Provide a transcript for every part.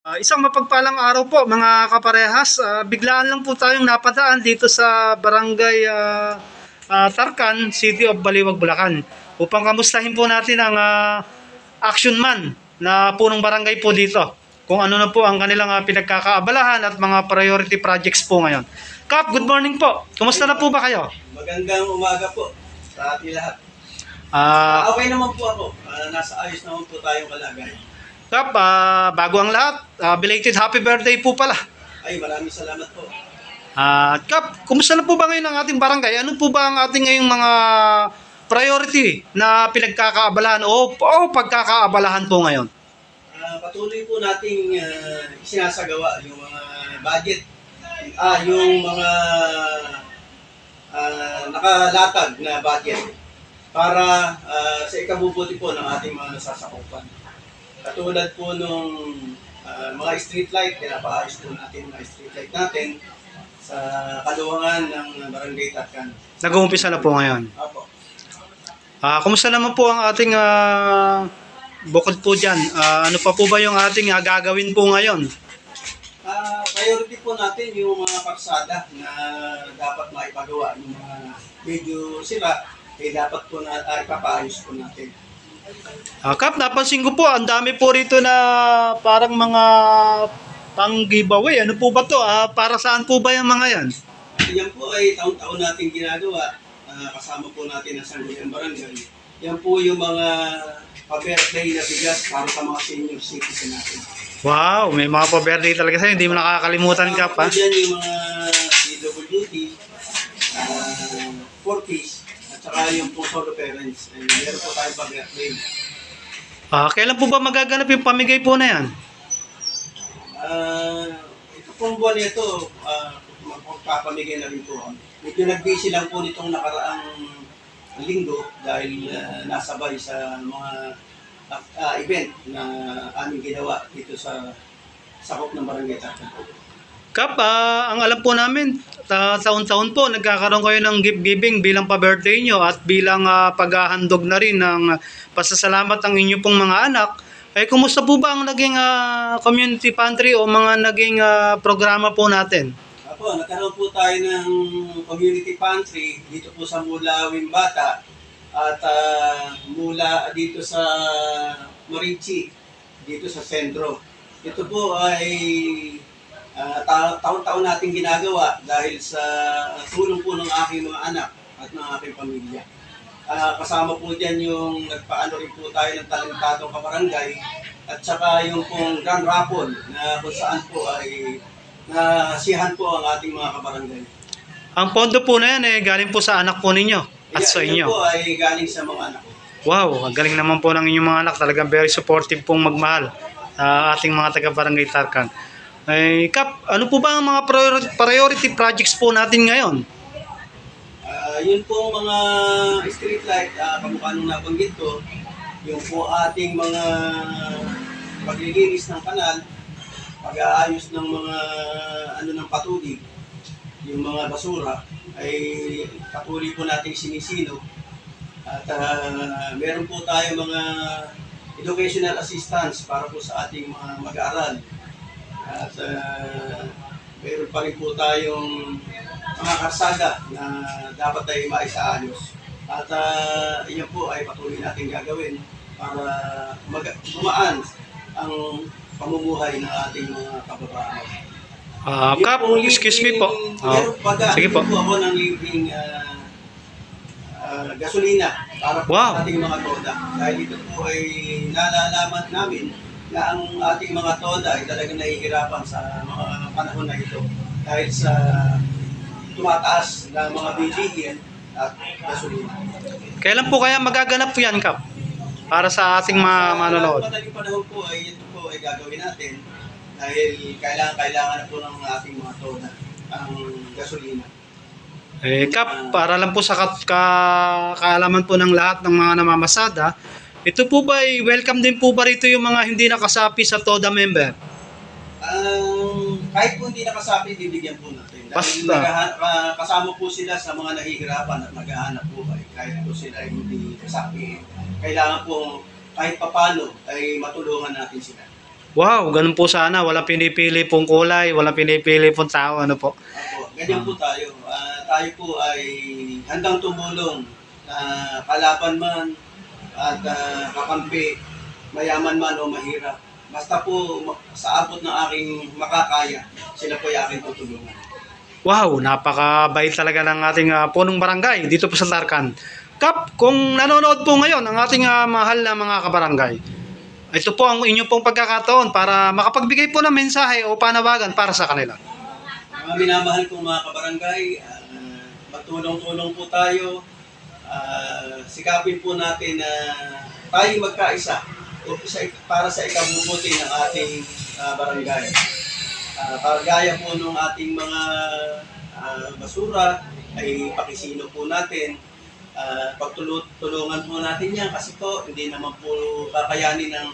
Isang mapagpalang araw po mga kaparehas. Biglaan lang po tayong napadaan dito sa Barangay Tarcan, City of Baliwag, Bulacan. Upang kamustahin po natin ang action man na punong barangay po dito. Kung ano na po ang kanilang pinagkakaabalahan at mga priority projects po ngayon. Kap, good morning po. Kumusta na po ba kayo? Magandang umaga po sa ating lahat. Okay naman po ako. Nasa ayos naman po tayong kalagayan. Kap, bago ang lahat, belated happy birthday po pala. Ay, maraming salamat po. Kap, kumusta na po ba ngayon ang ating barangay? Ano po ba ang ating ngayong mga priority na pinagkakaabalahan o pagkakaabalahan po ngayon? Patuloy po nating isinasagawa yung mga budget, yung mga nakalatag na budget para sa ikabubuti po ng ating mga nasasakupan. Katulad po nung mga street light, pinapaayos po natin mga street light natin sa kaluwangan ng Barangay Tarcan. Nag-uumpisa na po ngayon. Opo. Kumusta naman po ang ating bukod po dyan? Ano pa po ba yung ating gagawin po ngayon? Priority po natin yung mga karsada na dapat maipagawa. Yung mga medyo sira, dapat po na ipapaayos po natin. Kap, napansin ko po, ang dami po rito na parang mga pang-giveaway. Ano po ba to? Para saan po ba yung mga yan? Yan po ay taon-taon natin ginagawa. Kasama po natin ang Sangguniang Barangay. Yan po yung mga pa-birthday na bigas para sa mga senior citizen natin. Wow, may mga pa-birthday talaga sa'yo. Hindi mo nakakalimutan, Kap, ha? Yan yung mga PWD, 40s, at saka yung po solo parents. Meron po tayong pa-birthday. Kailan po ba magaganap yung pamigay po na yan? Ito pong buwan nito, magpapamigay na rin po. Medyo nag-busy lang po nitong nakaraang linggo dahil nasabay sa mga event na aming ginawa dito sa sakop ng Barangay Tarcan. Kap, ang alam po namin, taon-taon po nagkakaroon kayo ng gift giving bilang pa-birthday nyo at bilang paghahandog na rin ng pasasalamat ng inyo pong mga anak. Kumusta po ba ang naging community pantry o mga naging programa po natin? Apo, nagkaroon po tayo ng community pantry dito po sa Mula Wimbata at mula dito sa Marichi, dito sa sentro. Ito po ay taon-taon natin ginagawa dahil sa tulong po ng aking mga anak at ng aking pamilya. Kasama po dyan yung nagpaano rin po tayo ng talentadong kabarangay at saka yung pong grand raffle na kung saan po ay nasiyahan po ang ating mga kabarangay. Ang pondo po na yan galing po sa anak po ninyo at sa inyo. Yan po ay galing sa mga anak. Wow, galing naman po ng inyong mga anak. Talagang very supportive pong magmahal ating mga taga-Barangay Tarcan. Kap, ano po ba ang mga priority projects po natin ngayon? Yun po mga street light, kamukha nung nabanggit ko, yung po ating mga paglilinis ng kanal, pag-aayos ng mga ng patubig, yung mga basura, ay patuloy po nating sinisino. At meron po tayo mga educational assistance para po sa ating mga mag-aaral. At meron pa rin po tayong mga karsada na dapat ay maisaayos. At iyan po ay patuloy natin gagawin para gumaan ang pamumuhay ng ating mga kababayan. Kap, excuse me po. Sige po. Po ako ng libreng gasolina para po sa ating mga toda. Dahil ito po ay nalalaman namin na ang ating mga toda ay talagang nahihirapan sa mga panahon na ito dahil sa tumataas na mga bilihin at gasolina. Kailan po kaya magaganap po yan, Kap? Para sa ating mga manonood. Madaling panahon po ay ito po ay gagawin natin dahil kailangan na po ng ating mga toda ang gasolina. Kap, para lang po sa kaalaman po ng lahat ng mga namamasada, ito po ba welcome din po ba rito yung mga hindi nakasapi sa TODA member? Kahit po hindi nakasapi, bibigyan po natin. Dahil kasama po sila sa mga nahihirapan at naghahanap buhay. Kahit po sila ay hindi kasapi, kailangan po kahit papano ay matulungan natin sila. Wow, ganun po sana. Walang pinipili pong kulay, walang pinipili pong tao. Ano po? Opo, ganyan po tayo. Tayo po ay handang tumulong na kalaban man at kakampi, mayaman man o mahirap. Basta po sa abot ng aking makakaya, sila po ay aking tutulungan. Wow, napakabait talaga ng ating punong barangay dito po sa Tarcan. Kap, kung nanonood po ngayon ang ating mahal na mga kabarangay, ito po ang inyong pong pagkakataon para makapagbigay po ng mensahe o panawagan para sa kanila. Mga minamahal kong mga kabarangay, magtulong-tulong po tayo. Sikapin po natin na tayo magkaisa para sa ikabubuti ng ating barangay. Kagaya po nung ating mga basura ay pakisino po natin. Pagtulungan po natin yan kasi po hindi naman po kakayanin ng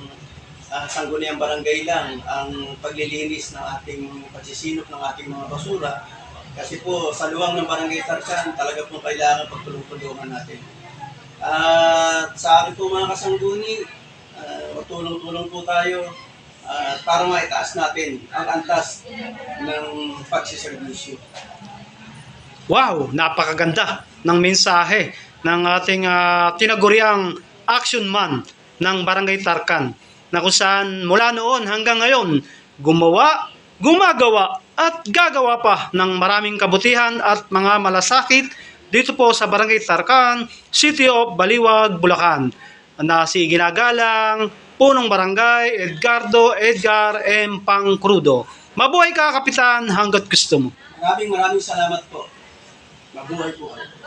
sangguniang barangay lang ang paglilinis ng ating pagsisinop ng ating mga basura. Kasi po sa luwang ng Barangay Tarcan talaga po kailangan pagtulong-tulungan natin. At sa akin po mga kasangguni, magtulong-tulong po tayo para maitaas natin ang antas ng pagsiservisyo. Wow, napakaganda ng mensahe ng ating tinaguriang action man ng Barangay Tarcan na kung saan mula noon hanggang ngayon gumawa, gumagawa at gagawa pa ng maraming kabutihan at mga malasakit dito po sa Barangay Tarcan, City of Baliwag, Bulacan na si ginagalang punong barangay Edgar M. Pangcrudo. Mabuhay ka, Kapitan, hanggat gusto mo. Maraming salamat po. Mabuhay po kayo.